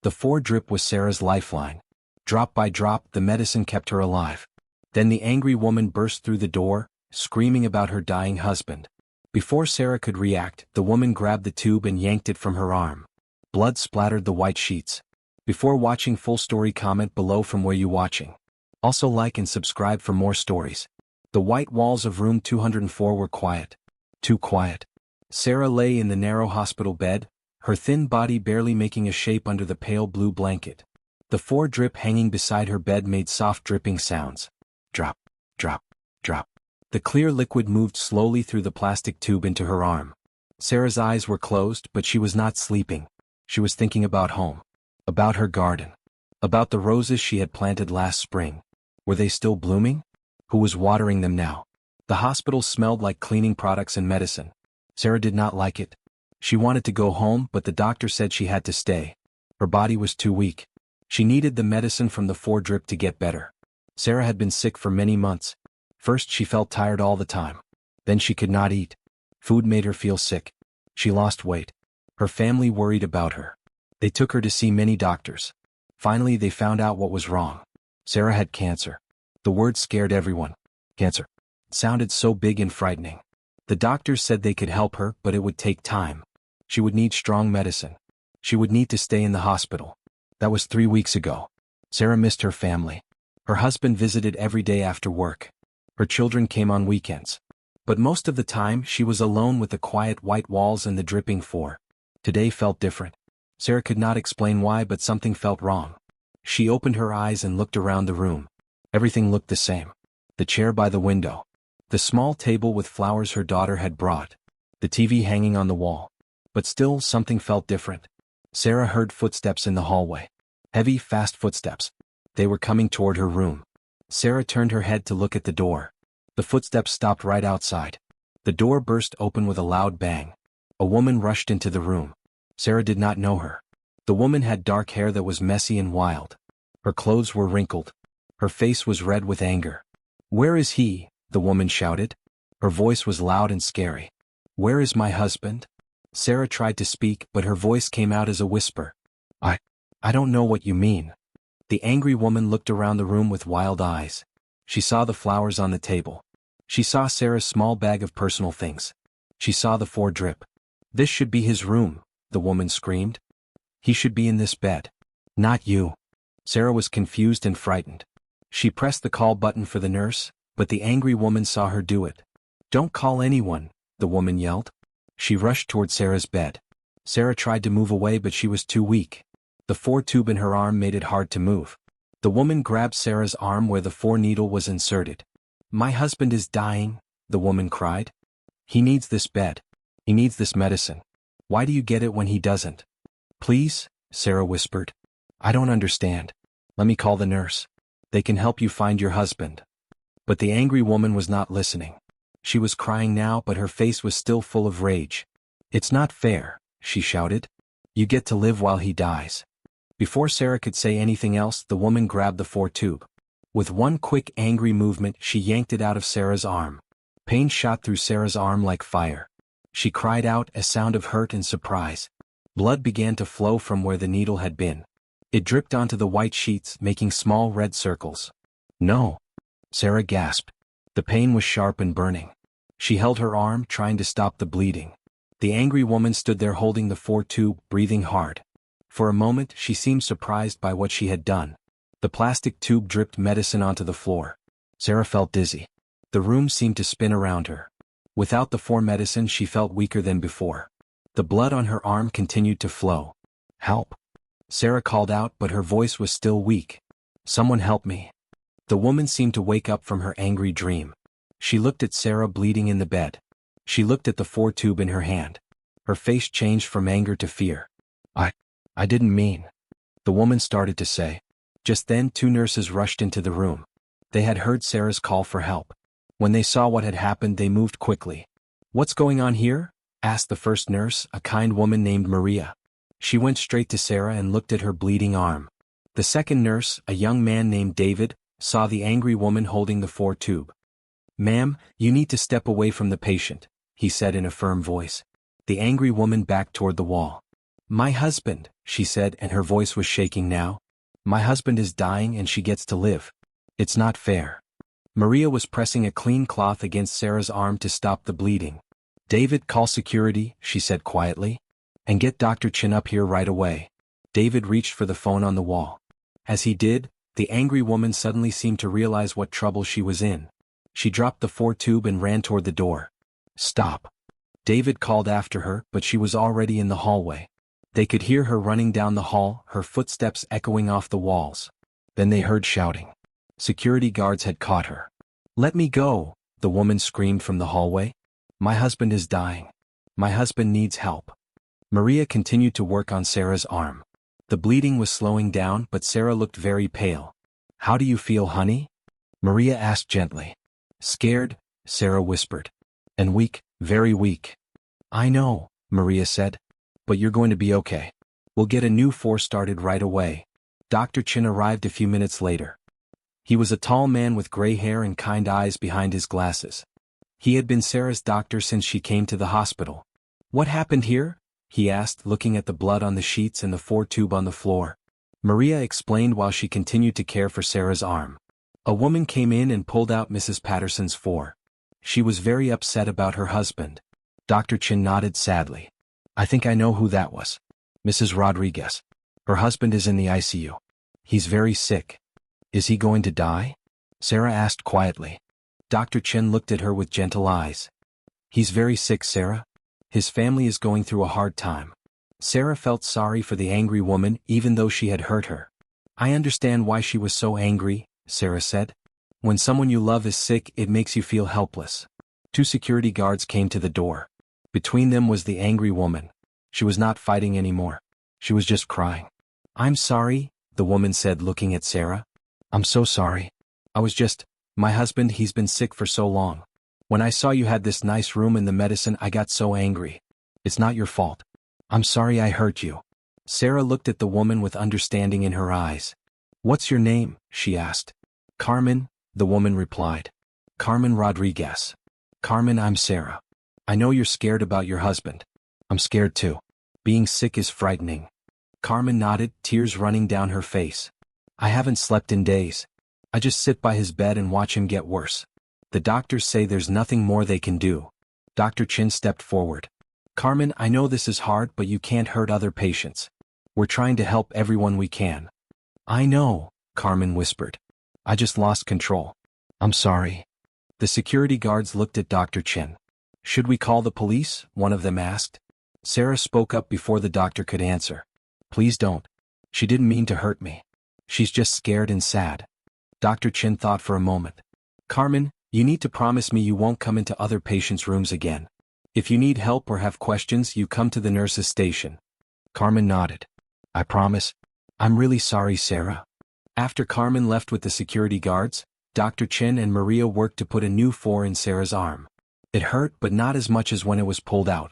The 4-drip was Sarah's lifeline. Drop by drop, the medicine kept her alive. Then the angry woman burst through the door, screaming about her dying husband. Before Sarah could react, the woman grabbed the tube and yanked it from her arm. Blood splattered the white sheets. Before watching full story, comment below from where you watching. Also like and subscribe for more stories. The white walls of room 204 were quiet. Too quiet. Sarah lay in the narrow hospital bed, her thin body barely making a shape under the pale blue blanket. The 4-drip hanging beside her bed made soft dripping sounds. Drop, drop, drop. The clear liquid moved slowly through the plastic tube into her arm. Sarah's eyes were closed, but she was not sleeping. She was thinking about home. About her garden. About the roses she had planted last spring. Were they still blooming? Who was watering them now? The hospital smelled like cleaning products and medicine. Sarah did not like it. She wanted to go home, but the doctor said she had to stay. Her body was too weak. She needed the medicine from the 4-drip to get better. Sarah had been sick for many months. First she felt tired all the time. Then she could not eat. Food made her feel sick. She lost weight. Her family worried about her. They took her to see many doctors. Finally they found out what was wrong. Sarah had cancer. The word scared everyone. Cancer. It sounded so big and frightening. The doctors said they could help her, but it would take time. She would need strong medicine. She would need to stay in the hospital. That was 3 weeks ago. Sarah missed her family. Her husband visited every day after work. Her children came on weekends. But most of the time she was alone with the quiet white walls and the dripping 4. Today felt different. Sarah could not explain why, but something felt wrong. She opened her eyes and looked around the room. Everything looked the same. The chair by the window. The small table with flowers her daughter had brought. The TV hanging on the wall. But still something felt different. Sarah heard footsteps in the hallway. Heavy, fast footsteps. They were coming toward her room. Sarah turned her head to look at the door. The footsteps stopped right outside. The door burst open with a loud bang. A woman rushed into the room. Sarah did not know her. The woman had dark hair that was messy and wild. Her clothes were wrinkled. Her face was red with anger. "Where is he?" the woman shouted. Her voice was loud and scary. "Where is my husband?" Sarah tried to speak, but her voice came out as a whisper. I don't know what you mean." The angry woman looked around the room with wild eyes. She saw the flowers on the table. She saw Sarah's small bag of personal things. She saw the 4-drip. "This should be his room," the woman screamed. "He should be in this bed. Not you." Sarah was confused and frightened. She pressed the call button for the nurse, but the angry woman saw her do it. "Don't call anyone," the woman yelled. She rushed toward Sarah's bed. Sarah tried to move away, but she was too weak. The 4-tube in her arm made it hard to move. The woman grabbed Sarah's arm where the 4-needle was inserted. "My husband is dying," the woman cried. "He needs this bed. He needs this medicine. Why do you get it when he doesn't?" "Please," Sarah whispered. "I don't understand. Let me call the nurse. They can help you find your husband." But the angry woman was not listening. She was crying now, but her face was still full of rage. "It's not fair," she shouted. "You get to live while he dies." Before Sarah could say anything else, the woman grabbed the 4-tube. With one quick angry movement, she yanked it out of Sarah's arm. Pain shot through Sarah's arm like fire. She cried out, a sound of hurt and surprise. Blood began to flow from where the needle had been. It dripped onto the white sheets, making small red circles. "No!" Sarah gasped. The pain was sharp and burning. She held her arm, trying to stop the bleeding. The angry woman stood there holding the 4-tube, breathing hard. For a moment, she seemed surprised by what she had done. The plastic tube dripped medicine onto the floor. Sarah felt dizzy. The room seemed to spin around her. Without the 4 medicine, she felt weaker than before. The blood on her arm continued to flow. "Help!" Sarah called out, but her voice was still weak. "Someone help me." The woman seemed to wake up from her angry dream. She looked at Sarah bleeding in the bed. She looked at the 4-tube in her hand. Her face changed from anger to fear. I didn't mean," the woman started to say. Just then 2 nurses rushed into the room. They had heard Sarah's call for help. When they saw what had happened, they moved quickly. "What's going on here?" asked the first nurse, a kind woman named Maria. She went straight to Sarah and looked at her bleeding arm. The second nurse, a young man named David, saw the angry woman holding the 4-tube. "Ma'am, you need to step away from the patient," he said in a firm voice. The angry woman backed toward the wall. My husband, she said, and her voice was shaking now. My husband is dying and she gets to live. It's not fair. Maria was pressing a clean cloth against Sarah's arm to stop the bleeding. David, call security, she said quietly. And get Dr. Chin up here right away. David reached for the phone on the wall. As he did, the angry woman suddenly seemed to realize what trouble she was in. She dropped the 4-tube and ran toward the door. Stop. David called after her, but she was already in the hallway. They could hear her running down the hall, her footsteps echoing off the walls. Then they heard shouting. Security guards had caught her. Let me go, the woman screamed from the hallway. My husband is dying. My husband needs help. Maria continued to work on Sarah's arm. The bleeding was slowing down, but Sarah looked very pale. How do you feel, honey? Maria asked gently. Scared, Sarah whispered. And weak, very weak. I know, Maria said. But you're going to be okay. We'll get a new 4 started right away. Dr. Chin arrived a few minutes later. He was a tall man with gray hair and kind eyes behind his glasses. He had been Sarah's doctor since she came to the hospital. What happened here? He asked, looking at the blood on the sheets and the 4-tube on the floor. Maria explained while she continued to care for Sarah's arm. A woman came in and pulled out Mrs. Patterson's 4. She was very upset about her husband. Dr. Chin nodded sadly. I think I know who that was. Mrs. Rodriguez. Her husband is in the ICU. He's very sick. Is he going to die? Sarah asked quietly. Dr. Chin looked at her with gentle eyes. He's very sick, Sarah. His family is going through a hard time. Sarah felt sorry for the angry woman even though she had hurt her. I understand why she was so angry, Sarah said. When someone you love is sick, it makes you feel helpless. 2 security guards came to the door. Between them was the angry woman. She was not fighting anymore. She was just crying. I'm sorry, the woman said, looking at Sarah. I'm so sorry. My husband, he's been sick for so long. When I saw you had this nice room and the medicine, I got so angry. It's not your fault. I'm sorry I hurt you. Sarah looked at the woman with understanding in her eyes. What's your name? She asked. Carmen, the woman replied. Carmen Rodriguez. Carmen, I'm Sarah. I know you're scared about your husband. I'm scared too. Being sick is frightening. Carmen nodded, tears running down her face. I haven't slept in days. I just sit by his bed and watch him get worse. The doctors say there's nothing more they can do. Dr. Chin stepped forward. Carmen, I know this is hard, but you can't hurt other patients. We're trying to help everyone we can. I know, Carmen whispered. I just lost control. I'm sorry. The security guards looked at Dr. Chin. Should we call the police? One of them asked. Sarah spoke up before the doctor could answer. Please don't. She didn't mean to hurt me. She's just scared and sad. Dr. Chin thought for a moment. Carmen, you need to promise me you won't come into other patients' rooms again. If you need help or have questions, you come to the nurse's station. Carmen nodded. I promise. I'm really sorry, Sarah. After Carmen left with the security guards, Dr. Chin and Maria worked to put a new 4 in Sarah's arm. It hurt, but not as much as when it was pulled out.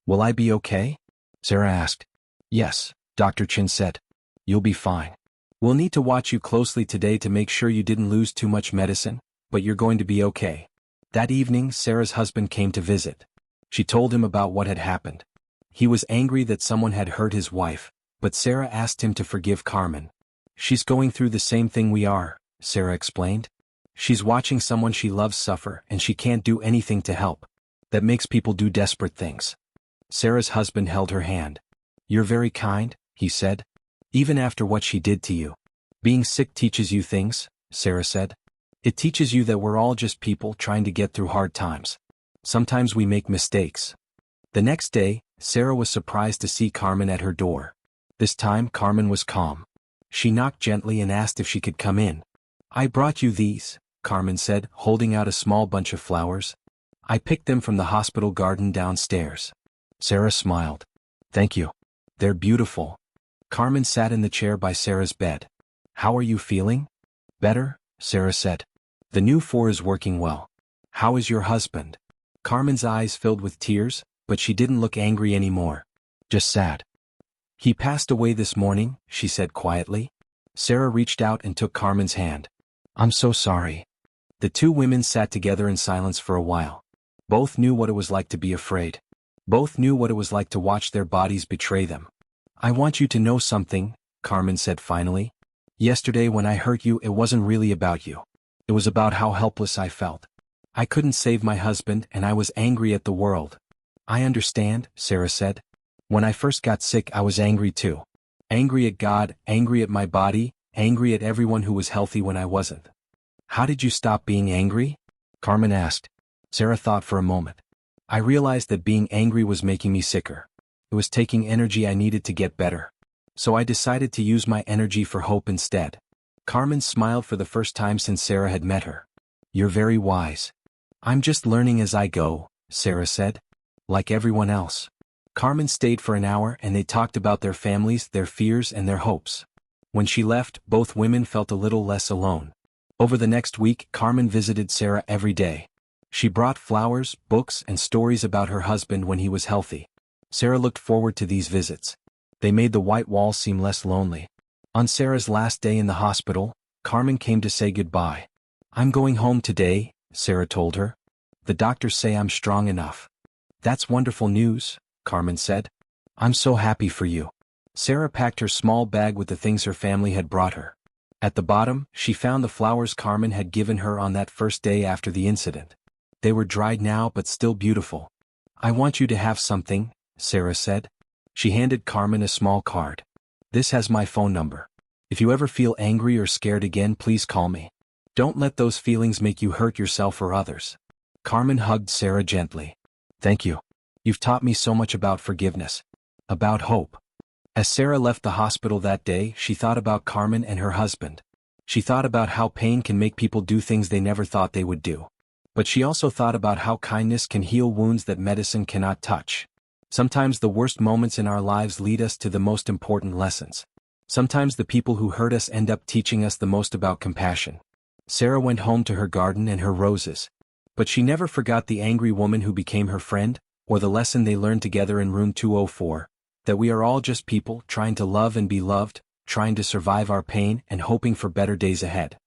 Will I be okay? Sarah asked. Yes, Dr. Chin said. You'll be fine. We'll need to watch you closely today to make sure you didn't lose too much medicine, but you're going to be okay. That evening, Sarah's husband came to visit. She told him about what had happened. He was angry that someone had hurt his wife, but Sarah asked him to forgive Carmen. She's going through the same thing we are, Sarah explained. She's watching someone she loves suffer and she can't do anything to help. That makes people do desperate things. Sarah's husband held her hand. You're very kind, he said. Even after what she did to you. Being sick teaches you things, Sarah said. It teaches you that we're all just people trying to get through hard times. Sometimes we make mistakes. The next day, Sarah was surprised to see Carmen at her door. This time Carmen was calm. She knocked gently and asked if she could come in. I brought you these, Carmen said, holding out a small bunch of flowers. I picked them from the hospital garden downstairs. Sarah smiled. Thank you. They're beautiful. Carmen sat in the chair by Sarah's bed. How are you feeling? Better, Sarah said. The new 4 is working well. How is your husband? Carmen's eyes filled with tears, but she didn't look angry anymore. Just sad. He passed away this morning, she said quietly. Sarah reached out and took Carmen's hand. I'm so sorry. The 2 women sat together in silence for a while. Both knew what it was like to be afraid. Both knew what it was like to watch their bodies betray them. I want you to know something, Carmen said finally. Yesterday when I hurt you, it wasn't really about you. It was about how helpless I felt. I couldn't save my husband and I was angry at the world. I understand, Sarah said. When I first got sick I was angry too. Angry at God, angry at my body, angry at everyone who was healthy when I wasn't. How did you stop being angry? Carmen asked. Sarah thought for a moment. I realized that being angry was making me sicker. It was taking energy I needed to get better. So I decided to use my energy for hope instead. Carmen smiled for the first time since Sarah had met her. You're very wise. I'm just learning as I go, Sarah said. Like everyone else. Carmen stayed for an hour and they talked about their families, their fears and their hopes. When she left, both women felt a little less alone. Over the next week, Carmen visited Sarah every day. She brought flowers, books and stories about her husband when he was healthy. Sarah looked forward to these visits. They made the white walls seem less lonely. On Sarah's last day in the hospital, Carmen came to say goodbye. I'm going home today, Sarah told her. The doctors say I'm strong enough. That's wonderful news, Carmen said. I'm so happy for you. Sarah packed her small bag with the things her family had brought her. At the bottom, she found the flowers Carmen had given her on that first day after the incident. They were dried now but still beautiful. I want you to have something, Sarah said. She handed Carmen a small card. This has my phone number. If you ever feel angry or scared again, please call me. Don't let those feelings make you hurt yourself or others. Carmen hugged Sarah gently. Thank you. You've taught me so much about forgiveness. About hope. As Sarah left the hospital that day, she thought about Carmen and her husband. She thought about how pain can make people do things they never thought they would do. But she also thought about how kindness can heal wounds that medicine cannot touch. Sometimes the worst moments in our lives lead us to the most important lessons. Sometimes the people who hurt us end up teaching us the most about compassion. Sarah went home to her garden and her roses. But she never forgot the angry woman who became her friend, or the lesson they learned together in room 204, that we are all just people trying to love and be loved, trying to survive our pain and hoping for better days ahead.